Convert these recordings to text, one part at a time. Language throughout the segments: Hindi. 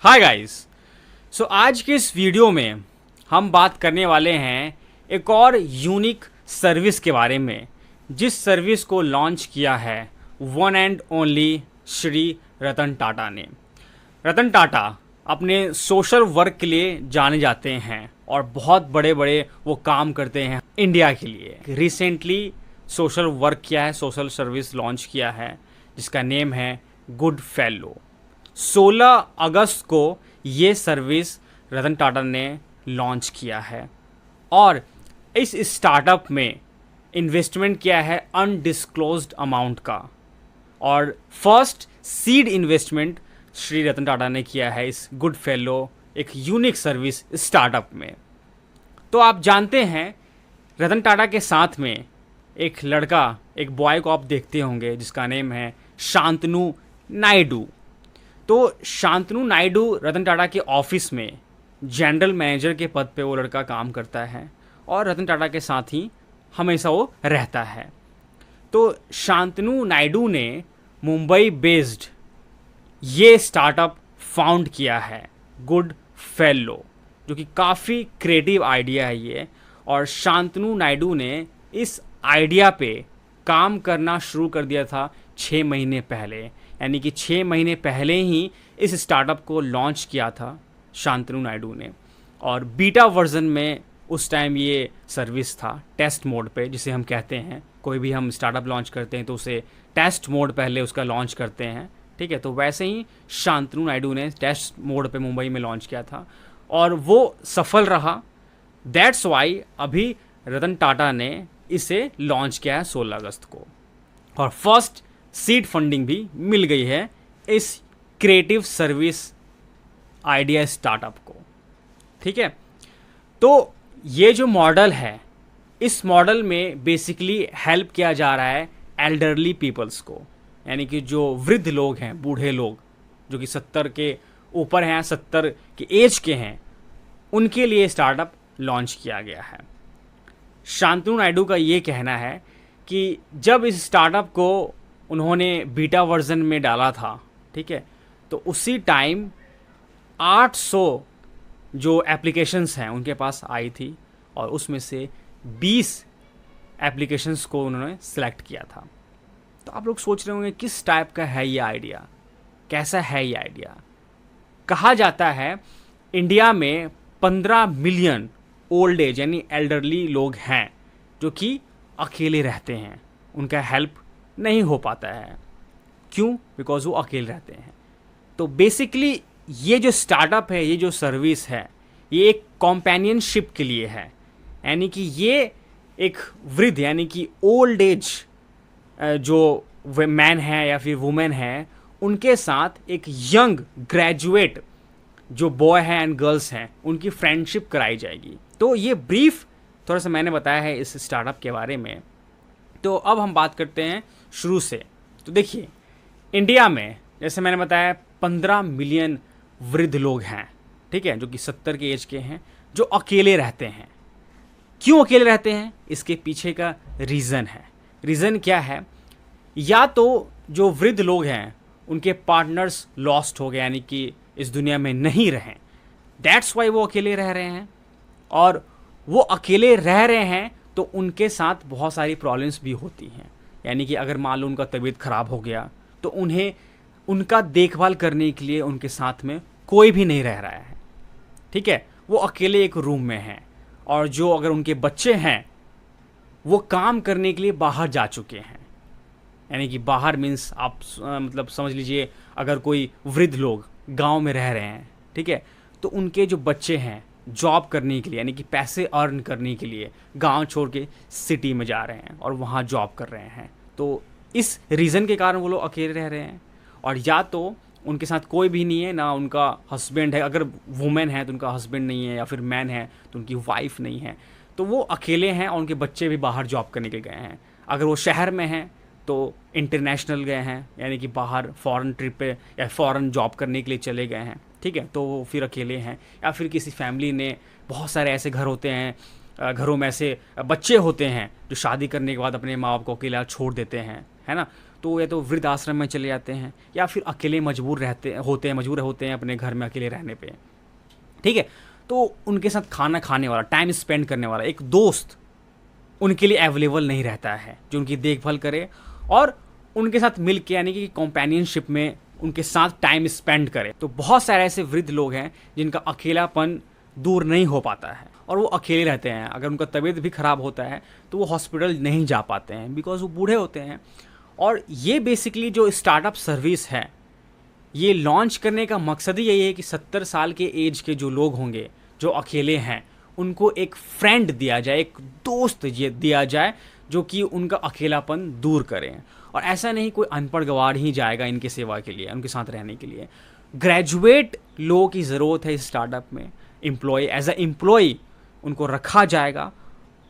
Hi guys. सो आज के इस वीडियो में हम बात करने वाले हैं एक और यूनिक सर्विस के बारे में, जिस सर्विस को लॉन्च किया है one and only Shri Ratan Tata ने। रतन टाटा अपने सोशल वर्क के लिए जाने जाते हैं और बहुत बड़े बड़े वो काम करते हैं इंडिया के लिए। रिसेंटली सोशल वर्क किया है, सोशल सर्विस लॉन्च किया है जिसका नेम है गुड फेलो। 16 अगस्त को ये सर्विस रतन टाटा ने लॉन्च किया है और इस स्टार्टअप में इन्वेस्टमेंट किया है अनडिस्क्लोज्ड अमाउंट का, और first seed investment Shri Ratan Tata ने किया है इस गुड फेलो एक यूनिक सर्विस स्टार्टअप में। तो आप जानते हैं रतन टाटा के साथ में एक लड़का, एक बॉय को आप देखते होंगे जिसका नेम है शांतनु नायडू। तो शांतनु नायडू रतन टाटा के ऑफिस में जनरल मैनेजर के पद पे वो लड़का काम करता है और रतन टाटा के साथ ही हमेशा वो रहता है। तो शांतनु नायडू ने मुंबई बेस्ड ये स्टार्टअप फाउंड किया है गुड फेलो, जो कि काफ़ी क्रिएटिव आइडिया है ये। और शांतनु नायडू ने इस आइडिया पे काम करना शुरू कर दिया था 6 महीने पहले, यानी कि 6 महीने पहले ही इस स्टार्टअप को लॉन्च किया था शांतनु नायडू ने। और बीटा वर्जन में उस टाइम ये सर्विस था, टेस्ट मोड पे, जिसे हम कहते हैं कोई भी हम स्टार्टअप लॉन्च करते हैं तो उसे टेस्ट मोड पहले उसका लॉन्च करते हैं, ठीक है। तो वैसे ही शांतनु नायडू ने टेस्ट मोड पे मुंबई में लॉन्च किया था और वो सफल रहा। दैट्स वाई अभी रतन टाटा ने इसे लॉन्च किया है 16 अगस्त को, और फर्स्ट सीड फंडिंग भी मिल गई है इस क्रिएटिव सर्विस आइडिया स्टार्टअप को, ठीक है। तो ये जो मॉडल है, इस मॉडल में बेसिकली हेल्प किया जा रहा है एल्डरली पीपल्स को, यानी कि जो वृद्ध लोग हैं, बूढ़े लोग जो कि 70 के ऊपर हैं, 70 के एज के हैं, उनके लिए स्टार्टअप लॉन्च किया गया है। शांतनु नायडू का ये कहना है कि जब इस स्टार्टअप को उन्होंने बीटा वर्जन में डाला था, ठीक है, तो उसी टाइम 800 जो एप्लीकेशंस हैं उनके पास आई थी और उसमें से 20 एप्लीकेशंस को उन्होंने सेलेक्ट किया था। तो आप लोग सोच रहे होंगे किस टाइप का है ये आइडिया, कैसा है ये आइडिया। कहा जाता है इंडिया में 15 मिलियन ओल्ड एज यानी एल्डरली लोग हैं जो कि अकेले रहते हैं, उनका हेल्प नहीं हो पाता है। क्यों? बिकॉज वो अकेले रहते हैं। तो बेसिकली ये जो स्टार्टअप है, ये जो सर्विस है, ये एक कॉम्पेनियनशिप के लिए है, यानी कि ये एक वृद्ध यानी कि ओल्ड एज जो मैन है या फिर वुमेन है, उनके साथ एक यंग ग्रेजुएट जो बॉय हैं एंड गर्ल्स हैं, उनकी फ्रेंडशिप कराई जाएगी। तो ये ब्रीफ थोड़ा सा मैंने बताया है इस स्टार्टअप के बारे में। तो अब हम बात करते हैं शुरू से। तो देखिए, इंडिया में जैसे मैंने बताया 15 मिलियन वृद्ध लोग हैं, ठीक है, जो कि 70 के एज के हैं, जो अकेले रहते हैं। क्यों अकेले रहते हैं? इसके पीछे का रीज़न है। रीज़न क्या है? या तो जो वृद्ध लोग हैं उनके पार्टनर्स लॉस्ट हो गए, यानी कि इस दुनिया में नहीं रहे, दैट्स वाई वो अकेले रह रहे हैं। और वो अकेले रह रहे हैं तो उनके साथ बहुत सारी प्रॉब्लम्स भी होती हैं, यानी कि अगर मान लो उनका तबीयत ख़राब हो गया तो उन्हें उनका देखभाल करने के लिए उनके साथ में कोई भी नहीं रह रहा है, ठीक है, वो अकेले एक रूम में हैं। और जो अगर उनके बच्चे हैं वो काम करने के लिए बाहर जा चुके हैं, यानी कि बाहर मीन्स आप मतलब समझ लीजिए अगर कोई वृद्ध लोग गांव में रह रहे हैं, ठीक है, तो उनके जो बच्चे हैं जॉब करने के लिए, यानी कि पैसे अर्न करने के लिए गांव छोड़ के सिटी में जा रहे हैं और वहाँ जॉब कर रहे हैं। तो इस रीज़न के कारण वो लोग अकेले रह रहे हैं। और या तो उनके साथ कोई भी नहीं है, ना उनका हस्बैंड है, अगर वुमेन है तो उनका हस्बैंड नहीं है, या फिर मैन है तो उनकी वाइफ नहीं है, तो वो अकेले हैं और उनके बच्चे भी बाहर जॉब करने के गए हैं। अगर वो शहर में हैं तो इंटरनेशनल गए हैं, यानी कि बाहर फॉरेन ट्रिप पे या फॉरेन जॉब करने के लिए चले गए हैं, ठीक है, तो वो फिर अकेले हैं। या फिर किसी फैमिली ने, बहुत सारे ऐसे घर होते हैं, घरों में ऐसे बच्चे होते हैं जो शादी करने के बाद अपने माँ बाप को अकेला छोड़ देते हैं, है ना। तो या तो वृद्ध आश्रम में चले जाते हैं या फिर अकेले मजबूर होते हैं अपने घर में अकेले रहने पे, ठीक है। तो उनके साथ खाना खाने वाला, टाइम स्पेंड करने वाला एक दोस्त उनके लिए अवेलेबल नहीं रहता है जो उनकी देखभाल करे और उनके साथ मिल के यानी कि कंपेनियनशिप में उनके साथ टाइम स्पेंड करे। तो बहुत सारे ऐसे वृद्ध लोग हैं जिनका अकेलापन दूर नहीं हो पाता है और वो अकेले रहते हैं। अगर उनका तबीयत भी ख़राब होता है तो वो हॉस्पिटल नहीं जा पाते हैं बिकॉज वो बूढ़े होते हैं। और ये बेसिकली जो स्टार्टअप सर्विस है, ये लॉन्च करने का मकसद ही यही है कि 70 साल के एज के जो लोग होंगे जो अकेले हैं उनको एक फ्रेंड दिया जाए, एक दोस्त दिया जाए जो कि उनका अकेलापन दूर करें। और ऐसा नहीं कोई अनपढ़ गवार ही जाएगा इनकी सेवा के लिए, उनके साथ रहने के लिए। ग्रेजुएट लोगों की ज़रूरत है इस स्टार्टअप में। एज अ एम्प्लॉय उनको रखा जाएगा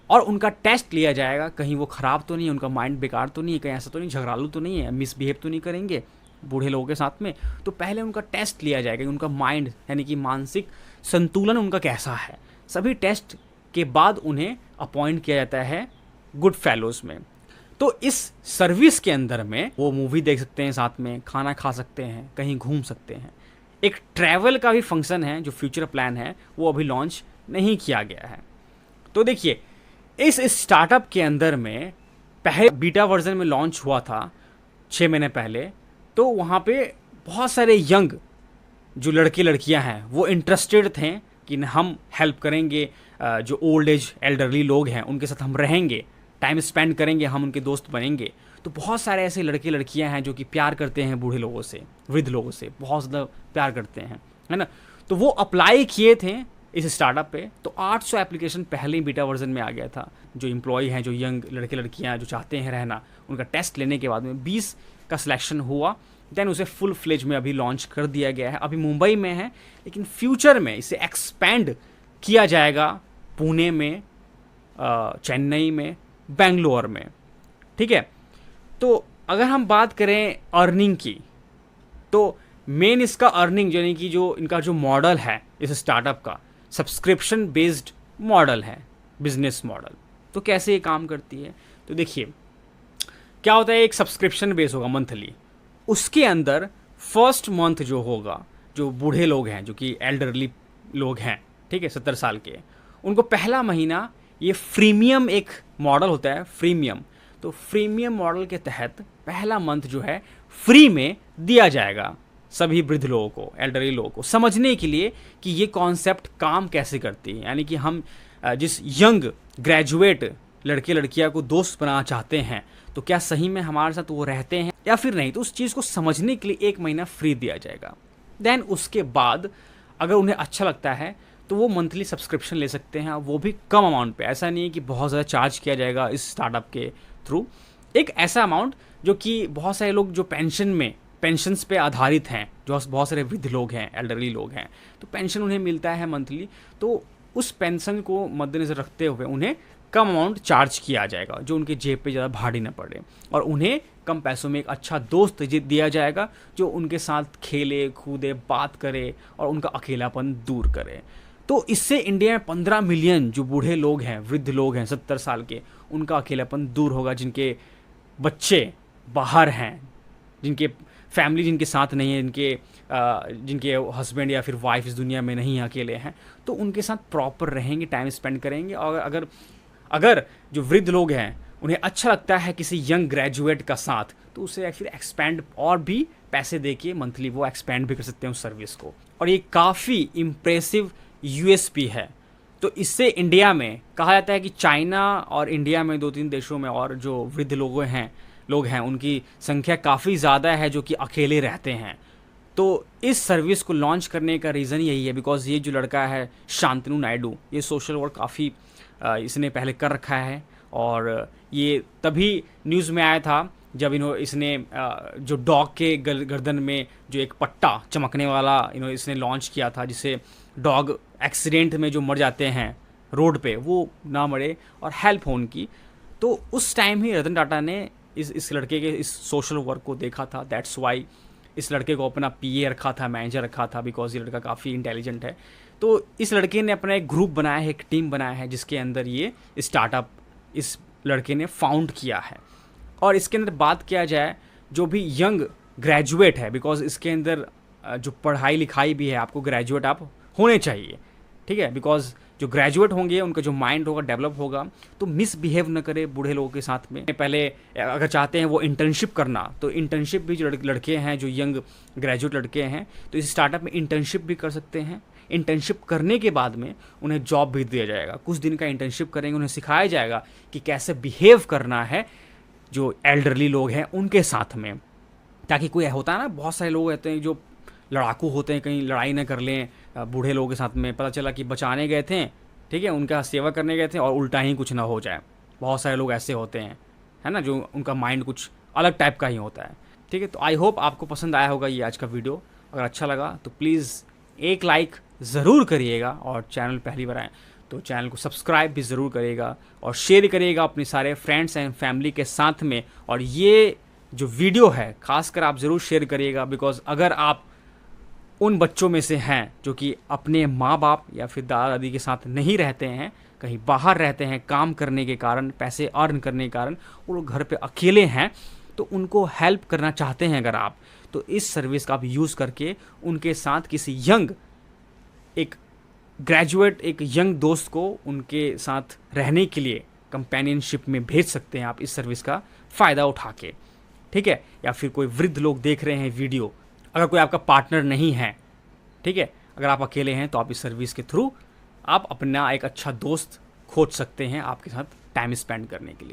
और उनका टेस्ट लिया जाएगा, कहीं वो ख़राब तो नहीं है, उनका माइंड बेकार तो नहीं है, कहीं ऐसा तो नहीं झगड़ालू तो नहीं है, मिसबिहेव तो नहीं करेंगे बूढ़े लोगों के साथ में। तो पहले उनका टेस्ट लिया जाएगा, उनका माइंड यानी कि मानसिक संतुलन उनका कैसा है। सभी टेस्ट के बाद उन्हें अपॉइंट किया जाता है गुड फेलोज में। तो इस सर्विस के अंदर में वो मूवी देख सकते हैं, साथ में खाना खा सकते हैं, कहीं घूम सकते हैं। एक ट्रैवल का भी फंक्शन है जो फ्यूचर प्लान है, वो अभी लॉन्च नहीं किया गया है। तो देखिए इस स्टार्टअप के अंदर में पहले बीटा वर्जन में लॉन्च हुआ था 6 महीने पहले। तो वहाँ पे बहुत सारे यंग जो लड़के लड़कियाँ हैं वो इंटरेस्टेड थे कि हम हेल्प करेंगे, जो ओल्ड एज एल्डरली लोग हैं उनके साथ हम रहेंगे, टाइम स्पेंड करेंगे, हम उनके दोस्त बनेंगे। तो बहुत सारे ऐसे लड़के लड़कियां हैं जो कि प्यार करते हैं बूढ़े लोगों से, वृद्ध लोगों से बहुत ज़्यादा प्यार करते हैं, है ना। तो वो अप्लाई किए थे इस स्टार्टअप पे। तो 800 एप्लीकेशन पहले ही बीटा वर्जन में आ गया था। जो एम्प्लॉय हैं, जो यंग लड़के लड़कियां जो चाहते हैं रहना, उनका टेस्ट लेने के बाद में 20 का सिलेक्शन हुआ। देन उसे फुल फ्लेज में अभी लॉन्च कर दिया गया है। अभी मुंबई में है, लेकिन फ्यूचर में इसे एक्सपैंड किया जाएगा पुणे में, चेन्नई में, बेंगलोर में, ठीक है। तो अगर हम बात करें अर्निंग की, तो मेन इसका अर्निंग यानी कि जो इनका जो मॉडल है इस स्टार्टअप का, सब्सक्रिप्शन बेस्ड मॉडल है, बिजनेस मॉडल। तो कैसे ये काम करती है, तो देखिए क्या होता है। एक सब्सक्रिप्शन बेस होगा मंथली, उसके अंदर फर्स्ट मंथ जो होगा, जो बूढ़े लोग हैं, जो कि एल्डरली लोग हैं, ठीक है, 70 साल के, उनको पहला महीना ये फ्रीमियम एक मॉडल होता है, फ्रीमियम। तो फ्रीमियम मॉडल के तहत पहला मंथ जो है फ्री में दिया जाएगा सभी वृद्ध लोगों को, एल्डरली लोगों को, समझने के लिए कि ये कॉन्सेप्ट काम कैसे करती है। यानी कि हम जिस यंग ग्रेजुएट लड़के लड़कियां को दोस्त बनाना चाहते हैं, तो क्या सही में हमारे साथ वो रहते हैं या फिर नहीं, तो उस चीज़ को समझने के लिए 1 महीना फ्री दिया जाएगा। देन उसके बाद अगर उन्हें अच्छा लगता है तो वो मंथली सब्सक्रिप्शन ले सकते हैं, वो भी कम अमाउंट पे। ऐसा नहीं है कि बहुत ज़्यादा चार्ज किया जाएगा इस स्टार्टअप के थ्रू। एक ऐसा अमाउंट जो कि बहुत सारे लोग जो पेंशन्स पे आधारित हैं, जो बहुत सारे वृद्ध लोग हैं, एल्डरली लोग हैं, तो पेंशन उन्हें मिलता है मंथली। तो उस पेंशन को मद्देनज़र रखते हुए उन्हें कम अमाउंट चार्ज किया जाएगा, जो उनके जेब पे ज़्यादा भारी न पड़े, और उन्हें कम पैसों में एक अच्छा दोस्त दिया जाएगा जो उनके साथ खेले कूदे, बात करे और उनका अकेलापन दूर करे। तो इससे इंडिया में 15 मिलियन जो बूढ़े लोग हैं, वृद्ध लोग हैं 70 साल के, उनका अकेलापन दूर होगा। जिनके बच्चे बाहर हैं, जिनके फैमिली जिनके साथ नहीं है, जिनके हस्बैंड या फिर वाइफ इस दुनिया में नहीं है, अकेले हैं, तो उनके साथ प्रॉपर रहेंगे, टाइम स्पेंड करेंगे। और अगर जो वृद्ध लोग हैं उन्हें अच्छा लगता है किसी यंग ग्रेजुएट का साथ, तो उसे फिर एक्सपेंड और भी पैसे देके मंथली वो एक्सपेंड भी कर सकते हैं उस सर्विस को। और ये काफ़ी इम्प्रेसिव यूएसपी है। तो इससे इंडिया में कहा जाता है कि चाइना और इंडिया में 2-3 देशों में और जो वृद्ध लोग हैं उनकी संख्या काफ़ी ज़्यादा है जो कि अकेले रहते हैं। तो इस सर्विस को लॉन्च करने का रीज़न यही है, बिकॉज ये जो लड़का है शांतनु नायडू, ये सोशल वर्क काफ़ी इसने पहले कर रखा है। और ये तभी न्यूज़ में आया था जब इसने जो डॉग के गर्दन में जो एक पट्टा चमकने वाला इसने लॉन्च किया था, जिससे डॉग एक्सीडेंट में जो मर जाते हैं रोड पे वो ना मरे और हेल्प हो उनकी। तो उस टाइम ही रतन टाटा ने इस लड़के के इस सोशल वर्क को देखा था। दैट्स वाई इस लड़के को अपना पीए रखा था, मैनेजर रखा था, बिकॉज ये लड़का काफ़ी इंटेलिजेंट है। तो इस लड़के ने अपना एक ग्रुप बनाया है, एक टीम बनाया है, जिसके अंदर ये स्टार्टअप इस लड़के ने फाउंड किया है। और इसके अंदर बात किया जाए जो भी यंग ग्रेजुएट है, बिकॉज इसके अंदर जो पढ़ाई लिखाई भी है, आपको ग्रेजुएट आप होने चाहिए, ठीक है, बिकॉज जो ग्रेजुएट होंगे उनका जो माइंड होगा डेवलप होगा, तो मिसबिहेव न करे बूढ़े लोगों के साथ में। पहले अगर चाहते हैं वो इंटर्नशिप करना, तो इंटर्नशिप भी जो लड़के हैं, जो यंग ग्रेजुएट लड़के हैं, तो इस स्टार्टअप में इंटर्नशिप भी कर सकते हैं। इंटर्नशिप करने के बाद में उन्हें जॉब भी दिया जाएगा, कुछ दिन का इंटर्नशिप करेंगे, उन्हें सिखाया जाएगा कि कैसे बिहेव करना है जो एल्डरली लोग हैं उनके साथ में, ताकि कोई होता है ना, बहुत सारे लोग रहते हैं जो लड़ाकू होते हैं, कहीं लड़ाई ना कर लें बूढ़े लोगों के साथ में, पता चला कि बचाने गए थे, ठीक है, उनका सेवा करने गए थे और उल्टा ही कुछ ना हो जाए। बहुत सारे लोग ऐसे होते हैं, है ना, जो उनका माइंड कुछ अलग टाइप का ही होता है, ठीक है। तो आई होप आपको पसंद आया होगा ये आज का वीडियो। अगर अच्छा लगा तो प्लीज़ एक लाइक ज़रूर करिएगा, और चैनल पहली बार आए तो चैनल को सब्सक्राइब भी ज़रूर करिएगा, और शेयर करिएगा अपने सारे फ्रेंड्स एंड फैमिली के साथ में। और ये जो वीडियो है खासकर आप ज़रूर शेयर करिएगा, बिकॉज अगर आप उन बच्चों में से हैं जो कि अपने माँ बाप या फिर दादा दादी के साथ नहीं रहते हैं, कहीं बाहर रहते हैं काम करने के कारण, पैसे अर्न करने के कारण, वो लोग घर पे अकेले हैं, तो उनको हेल्प करना चाहते हैं अगर आप, तो इस सर्विस का आप यूज़ करके उनके साथ किसी यंग, एक ग्रेजुएट, एक यंग दोस्त को उनके साथ रहने के लिए कंपेनियनशिप में भेज सकते हैं आप इस सर्विस का फ़ायदा उठा के, ठीक है। या फिर कोई वृद्ध लोग देख रहे हैं वीडियो, अगर कोई आपका पार्टनर नहीं है, ठीक है, अगर आप अकेले हैं, तो आप इस सर्विस के थ्रू आप अपना एक अच्छा दोस्त खोज सकते हैं आपके साथ टाइम स्पेंड करने के लिए।